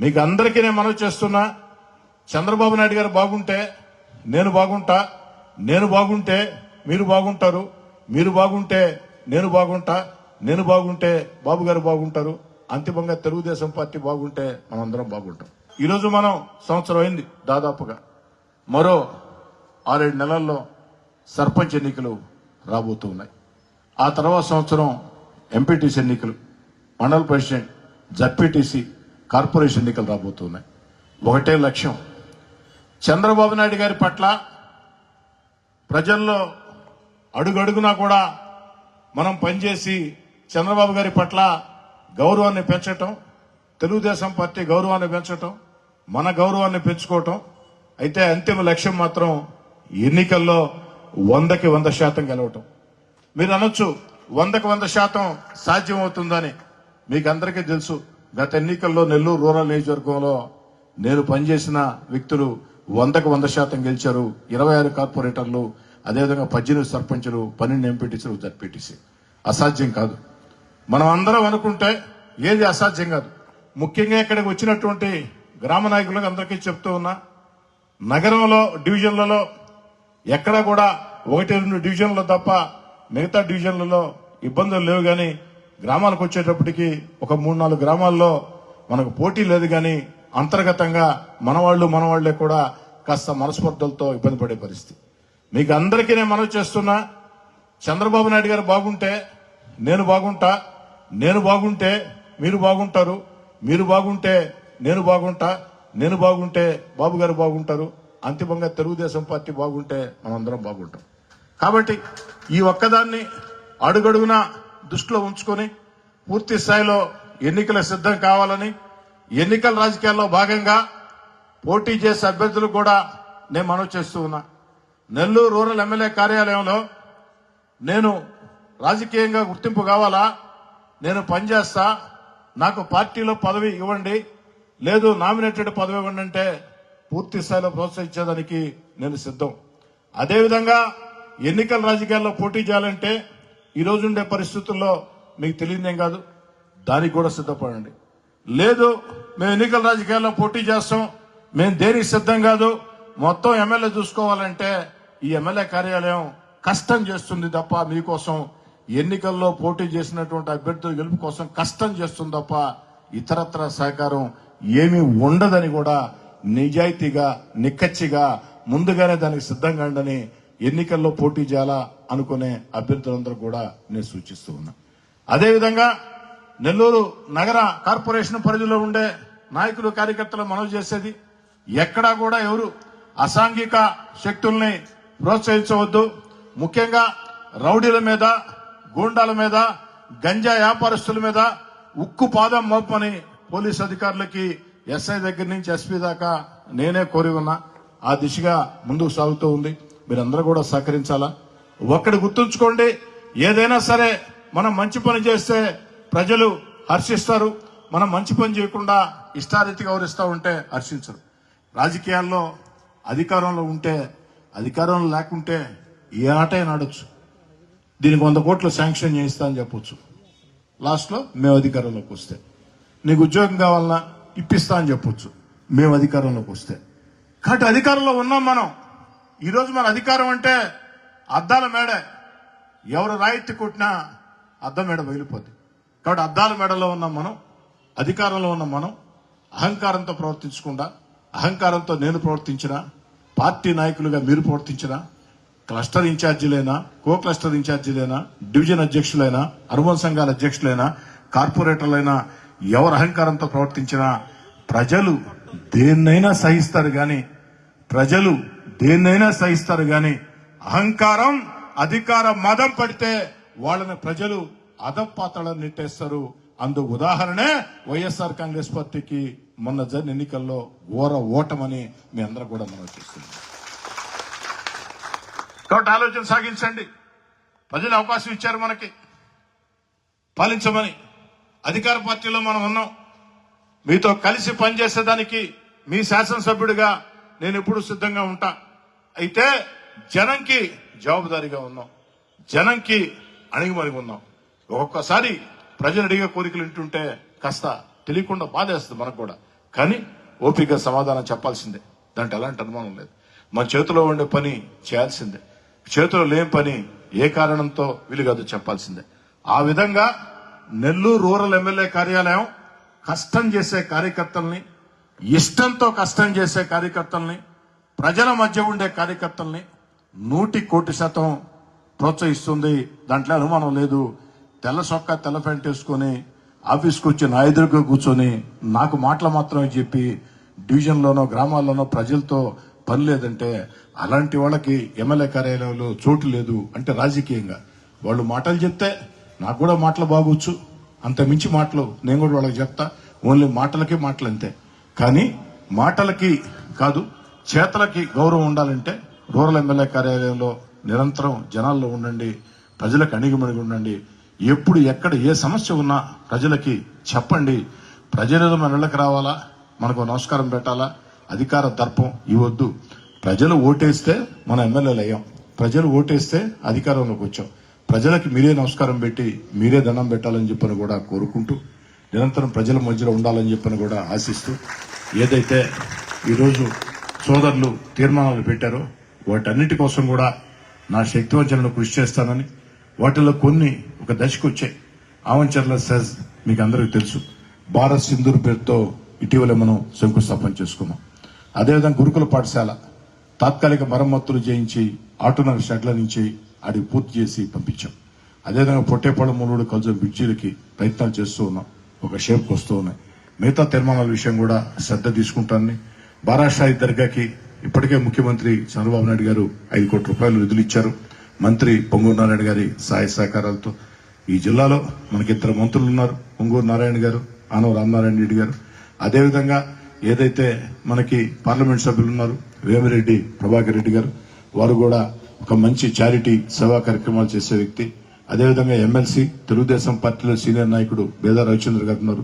మీకు అందరికీ నేను మనవి చేస్తున్నా, చంద్రబాబు నాయుడు గారు బాగుంటే నేను బాగుంటా, నేను బాగుంటే మీరు బాగుంటారు, మీరు బాగుంటే నేను బాగుంటా, నేను బాగుంటే బాబు గారు బాగుంటారు, అంతిమంగా తెలుగుదేశం పార్టీ బాగుంటే మనందరం బాగుంటాం. ఈరోజు మనం సంవత్సరం అయింది దాదాపుగా. మరో 6-7 నెలల్లో సర్పంచ్ ఎన్నికలు రాబోతూ ఉన్నాయి. ఆ తర్వాత సంవత్సరం ఎంపీటీసీ ఎన్నికలు, మండల ప్రెసిడెంట్, జడ్పీటీసీ, కార్పొరేషన్ ఎన్నికలు రాబోతున్నాయి. ఒకటే లక్ష్యం, చంద్రబాబు నాయుడు గారి పట్ల ప్రజల్లో అడుగడుగునా కూడా మనం పనిచేసి చంద్రబాబు గారి పట్ల గౌరవాన్ని పెంచటం, తెలుగుదేశం పార్టీ గౌరవాన్ని పెంచటం, మన గౌరవాన్ని పెంచుకోవటం. అయితే అంతిమ లక్ష్యం మాత్రం ఎన్నికల్లో 100కి 100% గెలవటం. మీరు అనొచ్చు 100కి 100% సాధ్యమవుతుందని. మీకు అందరికీ తెలుసు, గత ఎన్నికల్లో నెల్లూరు రూరల్ నియోజకవర్గంలో నేను పనిచేసిన వ్యక్తులు 100కి 100% గెలిచారు. 26 కార్పొరేటర్లు, అదేవిధంగా 18 సర్పంచులు, 12 ఎంపీటీసీలు, జడ్పీటీసీ. అసాధ్యం కాదు. మనం అందరం అనుకుంటే ఏది అసాధ్యం కాదు. ముఖ్యంగా ఇక్కడికి వచ్చినటువంటి గ్రామ నాయకులకు అందరికీ చెప్తూ ఉన్నా, నగరంలో డివిజన్లలో ఎక్కడా కూడా 1-2 డివిజన్లు తప్ప మిగతా డివిజన్లలో ఇబ్బందులు లేవు. కానీ గ్రామాలకు వచ్చేటప్పటికి ఒక 3-4 గ్రామాల్లో మనకు పోటీ లేదు. కానీ అంతర్గతంగా మనవాళ్లే కూడా కాస్త మనస్పర్ధలతో ఇబ్బంది పడే పరిస్థితి. మీకు అందరికీ నేను మనవి చేస్తున్నా, చంద్రబాబు నాయుడు గారు బాగుంటే నేను బాగుంటా, నేను బాగుంటే మీరు బాగుంటారు, మీరు బాగుంటే నేను బాగుంటా, నేను బాగుంటే బాబు గారు బాగుంటారు, అంతిమంగా తెలుగుదేశం పార్టీ బాగుంటే మనందరం బాగుంటాం. కాబట్టి ఈ ఒక్కదాన్ని అడుగడుగునా దృష్టిలో ఉంచుకొని పూర్తి స్థాయిలో ఎన్నికల సిద్ధం కావాలని, ఎన్నికల రాజకీయాల్లో భాగంగా పోటీ చేసే అభ్యర్థులు కూడా నేను మనవి చేస్తూ ఉన్నా. నెల్లూరు రూరల్ ఎమ్మెల్యే కార్యాలయంలో నేను రాజకీయంగా గుర్తింపు కావాలా, నేను పనిచేస్తా, నాకు పార్టీలో పదవి ఇవ్వండి, లేదు నామినేటెడ్ పదవి ఇవ్వండి అంటే పూర్తి స్థాయిలో ప్రోత్సహించేదానికి నేను సిద్ధం. అదేవిధంగా ఎన్నికల రాజకీయాల్లో పోటీ చేయాలంటే ఈ రోజు ఉండే పరిస్థితుల్లో మీకు తెలియదేం కాదు, దానికి కూడా సిద్ధపడండి. లేదు మేము ఎన్నికల రాజకీయాల్లో పోటీ చేస్తాం, మేము దేనికి సిద్ధం కాదు, మొత్తం ఎమ్మెల్యే చూసుకోవాలంటే ఈ ఎమ్మెల్యే కార్యాలయం కష్టం చేస్తుంది తప్ప మీకోసం, ఎన్నికల్లో పోటీ చేసినటువంటి అభ్యర్థుల గెలుపు కోసం కష్టం చేస్తుంది తప్ప ఇతరత్ర సహకారం ఏమీ ఉండదని కూడా నిజాయితీగా, నిక్కచ్చిగా ముందుగానే దానికి సిద్ధంగా ఉండని ఎన్నికల్లో పోటీ చేయాలా అనుకునే అభ్యర్థులందరూ కూడా నేను సూచిస్తూ ఉన్నా. అదేవిధంగా నెల్లూరు నగర కార్పొరేషన్ పరిధిలో ఉండే నాయకులు, కార్యకర్తలు మనవి చేసేది, ఎక్కడా కూడా ఎవరు అసాంఘిక శక్తుల్ని ప్రోత్సహించవద్దు. ముఖ్యంగా రౌడీల మీద, గూండాల మీద, గంజా వ్యాపారస్తుల మీద ఉక్కు పాదం మోపని పోలీస్ అధికారులకి ఎస్ఐ దగ్గర నుంచి ఎస్పీ దాకా నేనే కోరి ఉన్నా. ఆ దిశగా ముందుకు సాగుతూ ఉంది. మీరందరూ కూడా సహకరించాలా. ఒక్కడి గుర్తుంచుకోండి, ఏదైనా సరే మనం మంచి పని చేస్తే ప్రజలు హర్షిస్తారు. మనం మంచి పని చేయకుండా ఇష్టారీతిగా వ్యవహరిస్తూ ఉంటే హర్షించరు. రాజకీయాల్లో అధికారంలో ఉంటే, అధికారంలో లేకుంటే ఏ ఆటైనా ఆడొచ్చు. దీనికి 100 కోట్లు శాంక్షన్ చేయిస్తా అని చెప్పొచ్చు. లాస్ట్లో మేము అధికారంలోకి వస్తే, నీకు ఉద్యోగం కావాలన్నా ఇప్పిస్తా అని చెప్పొచ్చు మేము అధికారంలోకి వస్తే. కాబట్టి అధికారంలో ఉన్నాం మనం. ఈరోజు మన అధికారం అంటే అద్దాల మేడ, ఎవరు రాయితీ కొట్టినా అద్దం మేడ బయలుపోద్ది. కాబట్టి అద్దాల మేడలో ఉన్నాం మనం, అధికారంలో ఉన్నాం మనం. అహంకారంతో ప్రవర్తించకుండా, అహంకారంతో నేను ప్రవర్తించినా, పార్టీ నాయకులుగా మీరు ప్రవర్తించినా, క్లస్టర్ ఇన్ఛార్జీలైనా, కో క్లస్టర్ ఇన్ఛార్జీలైనా, డివిజన్ అధ్యక్షులైనా, అనుబంధ సంఘాల అధ్యక్షులైనా, కార్పొరేటర్లైనా ఎవరు అహంకారంతో ప్రవర్తించినా ప్రజలు దేన్నైనా సహిస్తారు కానీ అహంకారం, అధికార మదం పడితే వాళ్ళని ప్రజలు అధపాతాళాన్ని నెట్టేస్తారు. అందు ఉదాహరణే వైఎస్ఆర్ కాంగ్రెస్ పార్టీకి మొన్న జరిగిన ఎన్నికల్లో ఘోర ఓటమని మీ అందరూ కూడా మనం చూస్తున్నాం. కాబట్టి ఆలోచన సాగించండి. ప్రజలు అవకాశం ఇచ్చారు మనకి పాలించమని. అధికార పార్టీలో మనం ఉన్నాం. మీతో కలిసి పనిచేసేదానికి మీ శాసనసభ్యుడిగా నేను ఎప్పుడు సిద్ధంగా ఉంటా. అయితే జనంకి జవాబుదారీగా ఉన్నాం, జనంకి అణిగిమణిగి ఉన్నాం. ఒక్కొక్కసారి ప్రజలు అడిగే కోరికలు వింటుంటే కాస్త తెలియకుండా బాధేస్తుంది మనకు కూడా. కానీ ఓపిక సమాధానం చెప్పాల్సిందే, దాంట్లో ఎలాంటి అనుమానం లేదు. మన చేతిలో ఉండే పని చేయాల్సిందే, చేతిలో లేని పని ఏ కారణంతో వీలు కాదు చెప్పాల్సిందే. ఆ విధంగా నెల్లూరు రూరల్ ఎమ్మెల్యే కార్యాలయం కష్టం చేసే కార్యకర్తల్ని, ఇష్టంతో కష్టం చేసే కార్యకర్తల్ని, ప్రజల మధ్య ఉండే కార్యకర్తల్ని 100% ప్రోత్సహిస్తుంది. దాంట్లో అనుమానం లేదు. తెల్ల సొక్క తెల్ల ప్యాంట్ వేసుకొని ఆఫీస్కి వచ్చి నా ఎదురుగా కూర్చొని నాకు మాటలు మాత్రమే చెప్పి డివిజన్లోనో గ్రామాల్లోనో ప్రజలతో పని లేదంటే అలాంటి వాళ్ళకి ఎమ్మెల్యే కార్యాలయంలో చోటు లేదు అంటే రాజకీయంగా వాళ్ళు మాటలు చెప్తే నాకు కూడా మాటలు బాగొచ్చు, అంత మించి మాటలు నేను కూడా వాళ్ళకి చెప్తా. ఓన్లీ మాటలకి మాటలు అంతే. కానీ మాటలకి కాదు, చేతలకి గౌరవం ఉండాలంటే రూరల్ ఎమ్మెల్యే కార్యాలయంలో నిరంతరం జనాల్లో ఉండండి, ప్రజలకు అణిగిమణిగి ఉండండి. ఎప్పుడు ఎక్కడ ఏ సమస్య ఉన్నా ప్రజలకి చెప్పండి. ప్రజలు మన ఇళ్ళకి రావాలా, మనకు నమస్కారం పెట్టాలా, అధికార దర్పం ఇవ్వద్దు. ప్రజలు ఓటేస్తే మన ఎమ్మెల్యేలు అయ్యాం, ప్రజలు ఓటేస్తే అధికారంలోకి వచ్చాం. ప్రజలకి మీరే నమస్కారం పెట్టి మీరే దండం పెట్టాలని చెప్పని కూడా కోరుకుంటూ నిరంతరం ప్రజల మధ్యలో ఉండాలని చెప్పని కూడా ఆశిస్తూ ఏదైతే ఈరోజు సోదరులు తీర్మానాలు పెట్టారో వాటన్నిటి కోసం కూడా నా శక్తివంచనను కృషి చేస్తానని, వాటిలో కొన్ని ఒక దశకు వచ్చాయి. ఆవంచర్ల సెజ్ మీకు అందరికీ తెలుసు, భారత్ సింధూర్ పేరుతో ఇటీవల మనం శంకుస్థాపన చేసుకున్నాం. అదేవిధంగా గురుకుల పాఠశాల తాత్కాలిక మరమ్మతులు చేయించి ఆటోనగర్ షెడ్ల నుంచి అడిగి పూర్తి చేసి పంపించాం. అదేవిధంగా పొట్టేపాడు మూలుడు కల్జం బ్రిడ్జీలకి ప్రయత్నాలు చేస్తూ ఉన్నాం, ఒక షేప్కి వస్తూ ఉన్నాయి. మిగతా తీర్మానాల విషయం కూడా శ్రద్ధ తీసుకుంటానని, బారాషాయి దర్గాకి ఇప్పటికే ముఖ్యమంత్రి చంద్రబాబు నాయుడు గారు 5 కోట్ల రూపాయలు నిధులు ఇచ్చారు. మంత్రి పొంగూరు నారాయణ గారి సహాయ సహకారాలతో ఈ జిల్లాలో మనకి 2 మంత్రులు ఉన్నారు, పొంగూరు నారాయణ గారు, ఆనవ రామనారాయణ రెడ్డి గారు. అదేవిధంగా ఏదైతే మనకి పార్లమెంట్ సభ్యులు ఉన్నారు వేమిరెడ్డి ప్రభాకర్ రెడ్డి గారు, వారు కూడా ఒక మంచి చారిటీ సేవా కార్యక్రమాలు చేసే వ్యక్తి. అదేవిధంగా ఎమ్మెల్సీ తెలుగుదేశం పార్టీలో సీనియర్ నాయకుడు బేదా రవిచంద్ర గారు ఉన్నారు.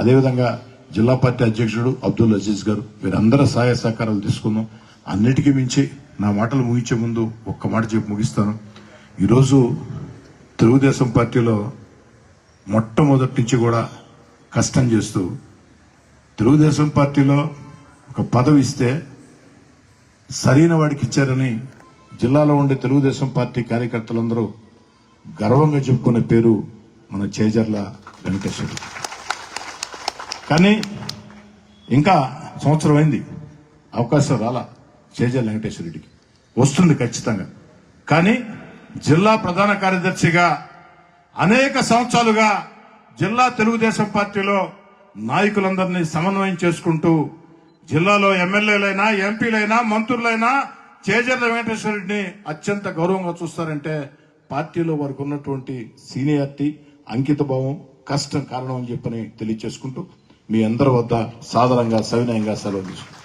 అదేవిధంగా జిల్లా పార్టీ అధ్యక్షుడు అబ్దుల్ అజీజ్ గారు, వీరందరూ సహాయ సహకారాలు తీసుకున్నాం. అన్నిటికీ మించి నా మాటలు ముగించే ముందు ఒక్క మాట చెప్పి ముగిస్తాను. ఈరోజు తెలుగుదేశం పార్టీలో మొట్టమొదటి నుంచి కూడా కష్టం చేస్తూ తెలుగుదేశం పార్టీలో ఒక పదవి ఇస్తే సరైన వాడికి ఇచ్చారని జిల్లాలో ఉండే తెలుగుదేశం పార్టీ కార్యకర్తలందరూ గర్వంగా చెప్పుకునే పేరు మన చేజర్ల వెంకటేశ్వర. కానీ ఇంకా సంవత్సరం అయింది, అవకాశం రాలా చేజర్ల వెంకటేశ్వర రెడ్డికి. వస్తుంది ఖచ్చితంగా. కానీ జిల్లా ప్రధాన కార్యదర్శిగా అనేక సంవత్సరాలుగా జిల్లా తెలుగుదేశం పార్టీలో నాయకులందరినీ సమన్వయం చేసుకుంటూ జిల్లాలో ఎమ్మెల్యేలైనా ఎంపీలైనా మంత్రులైనా చేజర్ల వెంకటేశ్వర రెడ్డిని అత్యంత గౌరవంగా చూస్తారంటే పార్టీలో వారికి ఉన్నటువంటి సీనియారిటీ, అంకిత భావం, కష్టం కారణం అని చెప్పని తెలియజేసుకుంటూ మీ అందరి వద్ద సాధారణంగా సవినయంగా సెలవు తీసుకుంటాం.